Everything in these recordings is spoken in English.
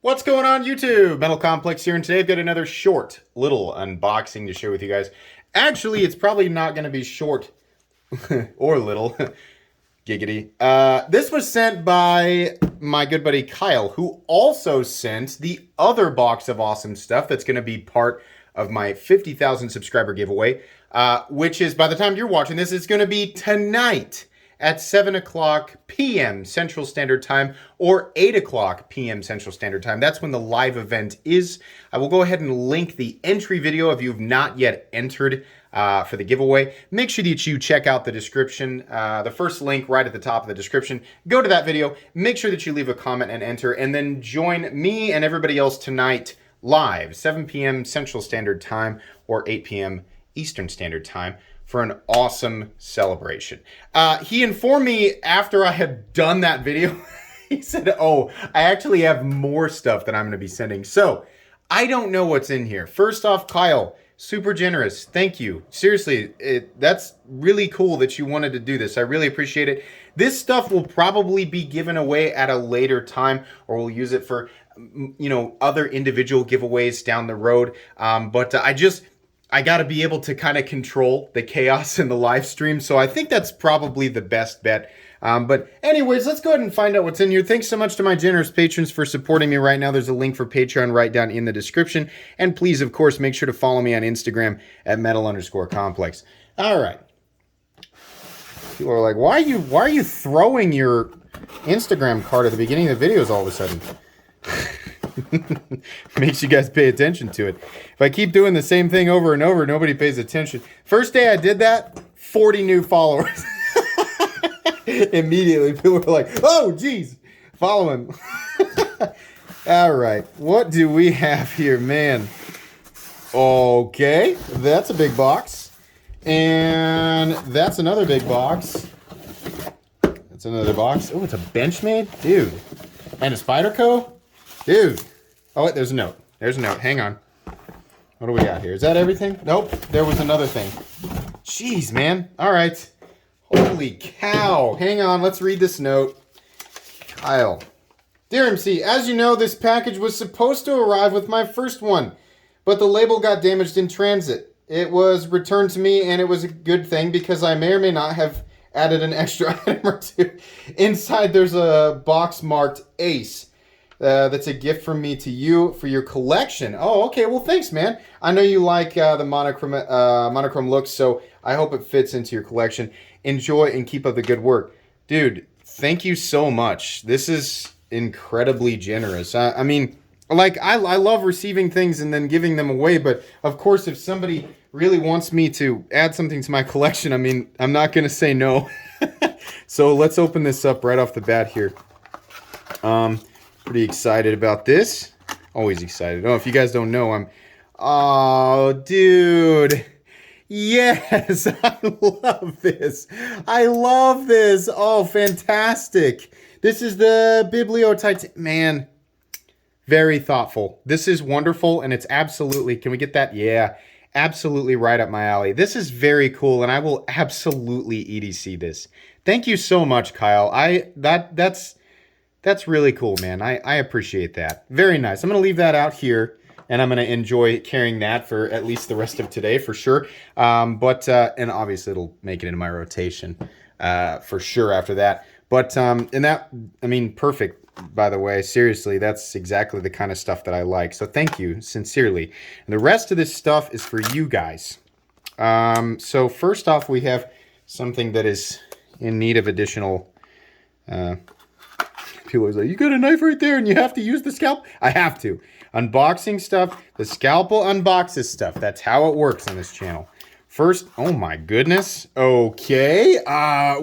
What's going on YouTube? Metal Complex here, and today I've got another short little unboxing to share with you guys. Actually, it's probably not going to be short or little. Giggity. This was sent by my good buddy Kyle, who also sent the other box of awesome stuff that's going to be part of my 50,000 subscriber giveaway, which is, by the time you're watching this, it's going to be tonight at 7 o'clock p.m. Central Standard Time or 8 o'clock p.m. Central Standard Time. That's when the live event is. I will go ahead and link the entry video if you've not yet entered for the giveaway. Make sure that you check out the description, the first link right at the top of the description. Go to that video, make sure that you leave a comment and enter, and then join me and everybody else tonight live, 7 p.m. Central Standard Time or 8 p.m. Eastern Standard Time for an awesome celebration. He informed me after I had done that video, he said, oh, I actually have more stuff that I'm going to be sending. So I don't know what's in here. First off, Kyle, super generous. Thank you. Seriously, that's really cool that you wanted to do this. I really appreciate it. This stuff will probably be given away at a later time, or we'll use it for, other individual giveaways down the road. But I got to be able to kind of control the chaos in the live stream. So I think that's probably the best bet. But anyways, let's go ahead and find out what's in here. Thanks so much to my generous patrons for supporting me right now. There's a link for Patreon right down in the description. And please, of course, make sure to follow me on Instagram at metal_complex. All right. People are like, why are you throwing your Instagram card at the beginning of the videos all of a sudden? Makes you guys pay attention to it. If I keep doing the same thing over and over, nobody pays attention. First day I did that, 40 new followers. Immediately, people were like, oh, geez, follow him. All right, what do we have here, man? Okay, that's a big box. And that's another big box. That's another box. Oh, it's a Benchmade? Dude. And a Spyderco? Dude. Oh, wait, there's a note. There's a note. Hang on. What do we got here? Is that everything? Nope. There was another thing. Jeez, man. All right. Holy cow. Hang on. Let's read this note. Kyle. Dear MC, as you know, this package was supposed to arrive with my first one, but the label got damaged in transit. It was returned to me, and it was a good thing because I may or may not have added an extra item or two. Inside, there's a box marked Ace. That's a gift from me to you for your collection. Oh, okay. Well, thanks, man. I know you like the monochrome look, so I hope it fits into your collection. Enjoy and keep up the good work. Dude, thank you so much. This is incredibly generous. I mean, like, I love receiving things and then giving them away, but of course, if somebody really wants me to add something to my collection, I mean, I'm not going to say no. So let's open this up right off the bat here. Pretty excited about this. Always excited. Oh, if you guys don't know, oh, dude. Yes, I love this. I love this. Oh, fantastic. This is the Bibliotitan. Man, very thoughtful. This is wonderful, and it's absolutely, can we get that? Yeah, absolutely right up my alley. This is very cool, and I will absolutely EDC this. Thank you so much, Kyle. That's really cool, man. I appreciate that. Very nice. I'm going to leave that out here, and I'm going to enjoy carrying that for at least the rest of today, for sure. And obviously, it'll make it into my rotation for sure after that. But, perfect, by the way. Seriously, that's exactly the kind of stuff that I like. So thank you, sincerely. And the rest of this stuff is for you guys. So first off, we have something that is in need of additional... People always like, you got a knife right there and you have to use the scalpel? I have to. Unboxing stuff, the scalpel unboxes stuff. That's how it works on this channel. First, oh my goodness. Okay,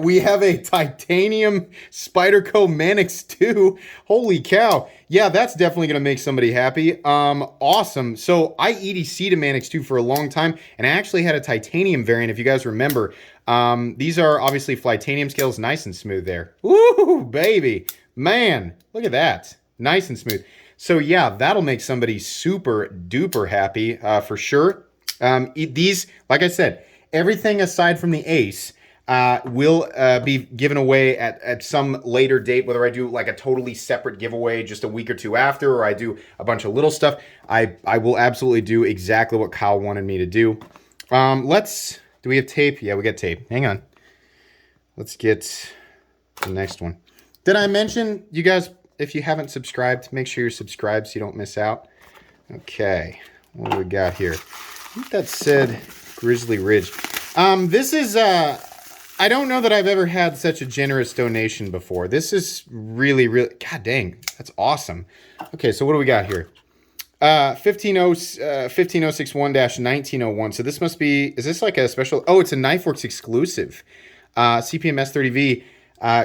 we have a titanium Spyderco Manix 2. Holy cow. Yeah, that's definitely going to make somebody happy. Awesome. So I EDC'd a Manix 2 for a long time, and I actually had a titanium variant, if you guys remember. These are obviously Flytanium scales, nice and smooth there. Woo, baby. Man, look at that. Nice and smooth. So yeah, that'll make somebody super duper happy for sure. These, like I said, everything aside from the Ace will be given away at some later date, whether I do like a totally separate giveaway just a week or two after, or I do a bunch of little stuff. I will absolutely do exactly what Kyle wanted me to do. Do we have tape? Yeah, we got tape. Hang on. Let's get the next one. Did I mention, you guys, if you haven't subscribed, make sure you're subscribed so you don't miss out. Okay, what do we got here? I think that said Grizzly Ridge. This is, I don't know that I've ever had such a generous donation before. This is really, god dang, that's awesome. Okay, so what do we got here? 15061-1901. So this must be, is this like a special, oh, it's a KnifeWorks exclusive. CPM S30V,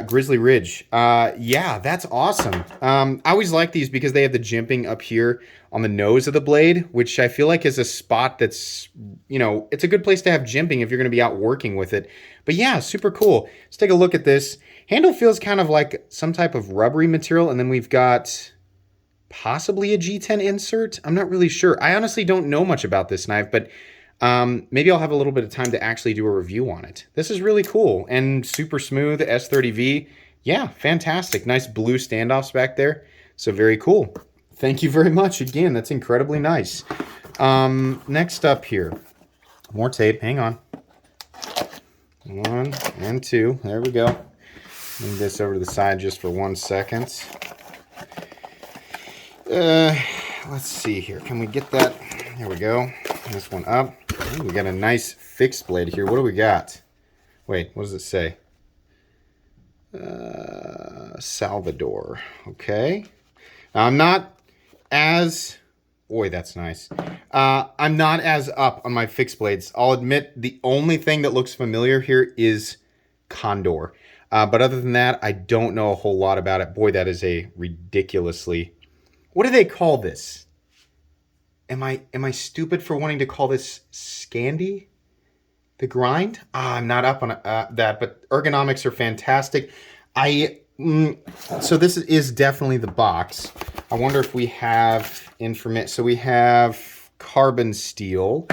Grizzly Ridge. Yeah, that's awesome. I always like these because they have the jimping up here on the nose of the blade, which I feel like is a spot that's, you know, it's a good place to have jimping if you're going to be out working with it. But yeah, super cool. Let's take a look at this. Handle feels kind of like some type of rubbery material, and then we've got possibly a G10 insert. I'm not really sure. I honestly don't know much about this knife, but maybe I'll have a little bit of time to actually do a review on it. This is really cool and super smooth. S30V. Yeah, fantastic. Nice blue standoffs back there. So very cool. Thank you very much. Again, that's incredibly nice. Next up here. More tape. Hang on. 1 and 2. There we go. Move this over to the side just for 1 second. Let's see here. Can we get that? There we go. This one up. Ooh, we got a nice fixed blade here. What do we got? Wait, what does it say? Salvador. Okay. Now, I'm not as... Boy, that's nice. I'm not as up on my fixed blades. I'll admit the only thing that looks familiar here is Condor. But other than that, I don't know a whole lot about it. Boy, that is a ridiculously... What do they call this? Am I stupid for wanting to call this Scandi? The grind? I'm not up on that, but ergonomics are fantastic. So this is definitely the box. I wonder if we have information. So we have carbon steel,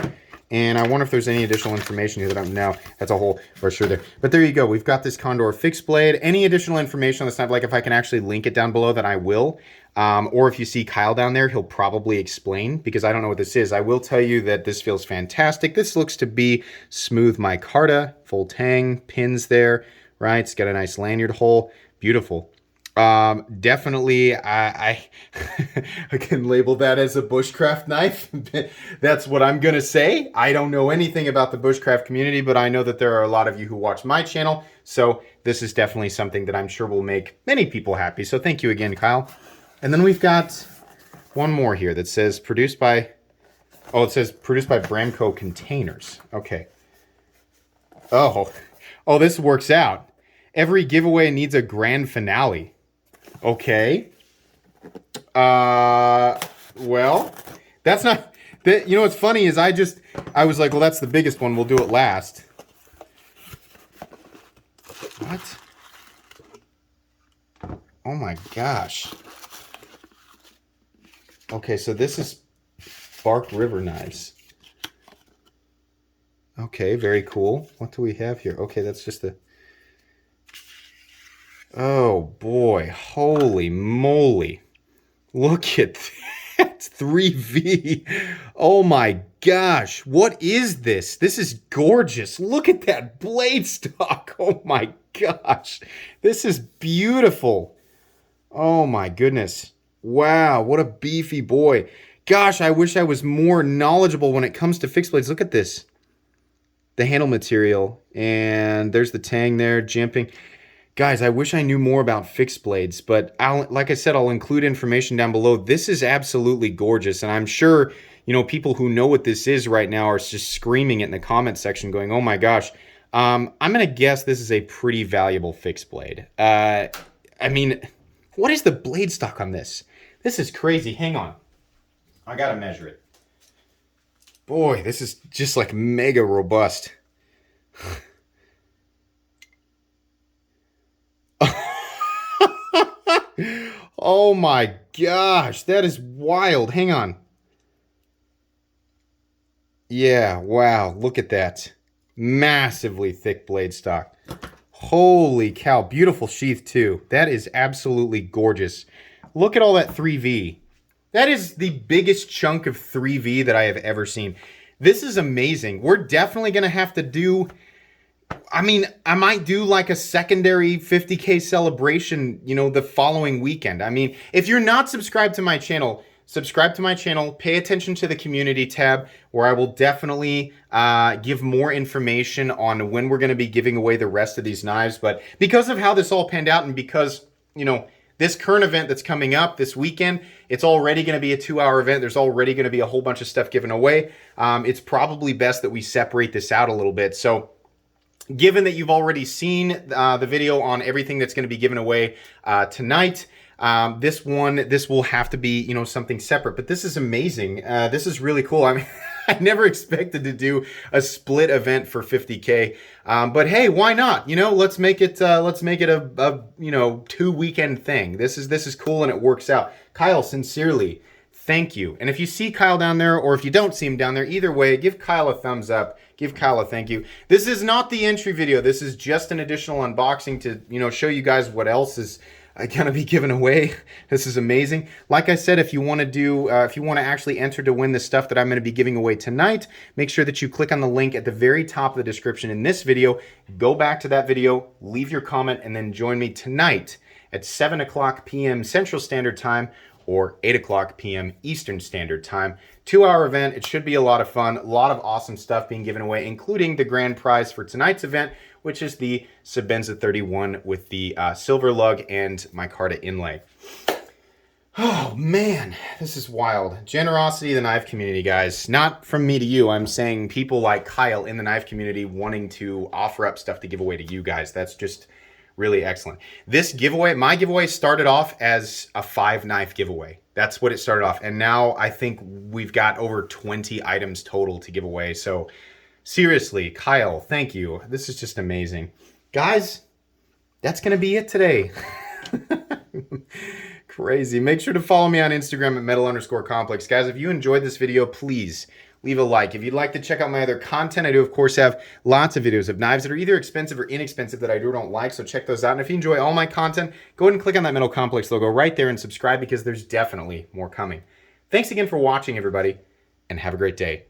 and I wonder if there's any additional information here that I don't know. That's a whole brochure there. But there you go. We've got this Condor fixed blade. Any additional information on this knife, like if I can actually link it down below, then I will. Or if you see Kyle down there, he'll probably explain, because I don't know what this is. I will tell you that this feels fantastic. This looks to be smooth micarta, full tang, pins there, right? It's got a nice lanyard hole. Beautiful. Definitely, I can label that as a bushcraft knife. That's what I'm going to say. I don't know anything about the bushcraft community, but I know that there are a lot of you who watch my channel. So this is definitely something that I'm sure will make many people happy. So thank you again, Kyle. And then we've got one more here that says produced by, oh, it says produced by Bramco Containers. Okay. Oh, this works out. Every giveaway needs a grand finale. Okay. Well, that's not, that, you know what's funny is I was like, well, that's the biggest one. We'll do it last. What? Oh my gosh. Okay, so this is Bark River knives. Okay, very cool. What do we have here? Okay, that's just a... Oh boy, holy moly. Look at that, 3V. Oh my gosh, what is this? This is gorgeous. Look at that blade stock. Oh my gosh, this is beautiful. Oh my goodness. Wow, what a beefy boy. Gosh, I wish I was more knowledgeable when it comes to fixed blades. Look at this. The handle material, and there's the tang there, jimping. Guys, I wish I knew more about fixed blades, but like I said, I'll include information down below. This is absolutely gorgeous, and I'm sure, you know, people who know what this is right now are just screaming it in the comment section going, oh my gosh. I'm going to guess this is a pretty valuable fixed blade. I mean, what is the blade stock on this? This is crazy. Hang on. I got to measure it. Boy, this is just like mega robust. Oh my gosh, that is wild. Hang on. Yeah, wow, look at that. Massively thick blade stock. Holy cow, beautiful sheath too. That is absolutely gorgeous. Look at all that 3V. That is the biggest chunk of 3V that I have ever seen. This is amazing. We're definitely going to have to do, I mean, I might do like a secondary 50K celebration, you know, the following weekend. I mean, if you're not subscribed to my channel, subscribe to my channel, pay attention to the community tab where I will definitely give more information on when we're going to be giving away the rest of these knives. But because of how this all panned out and because, you know, this current event that's coming up this weekend, it's already going to be a 2-hour event. There's already going to be a whole bunch of stuff given away. It's probably best that we separate this out a little bit. So given that you've already seen the video on everything that's going to be given away tonight, this will have to be, you know, something separate. But this is amazing. This is really cool. I mean, I never expected to do a split event for 50K. But hey, why not? You know, let's make it a you know, 2-weekend thing. This is cool and it works out. Kyle, sincerely, thank you. And if you see Kyle down there, or if you don't see him down there, either way, give Kyle a thumbs up. Give Kyle a thank you. This is not the entry video. This is just an additional unboxing to, you know, show you guys what else is going to be given away. This is amazing. Like I said, if you want to do, if you want to actually enter to win the stuff that I'm going to be giving away tonight, make sure that you click on the link at the very top of the description in this video. Go back to that video, leave your comment, and then join me tonight at 7 o'clock p.m. Central Standard Time or 8 o'clock p.m. Eastern Standard Time. 2-hour event. It should be a lot of fun. A lot of awesome stuff being given away, including the grand prize for tonight's event, which is the Sebenza 31 with the silver lug and micarta inlay. Oh, man. This is wild. Generosity of the knife community, guys. Not from me to you. I'm saying people like Kyle in the knife community wanting to offer up stuff to give away to you guys. That's just really excellent. This giveaway, my giveaway started off as a 5-knife giveaway. That's what it started off. And now I think we've got over 20 items total to give away. So seriously, Kyle, thank you. This is just amazing. Guys, that's going to be it today. Crazy. Make sure to follow me on Instagram at metal_complex. Guys, if you enjoyed this video, please leave a like. If you'd like to check out my other content, I do, of course, have lots of videos of knives that are either expensive or inexpensive that I do or don't like, so check those out. And if you enjoy all my content, go ahead and click on that Metal Complex logo right there and subscribe because there's definitely more coming. Thanks again for watching, everybody, and have a great day.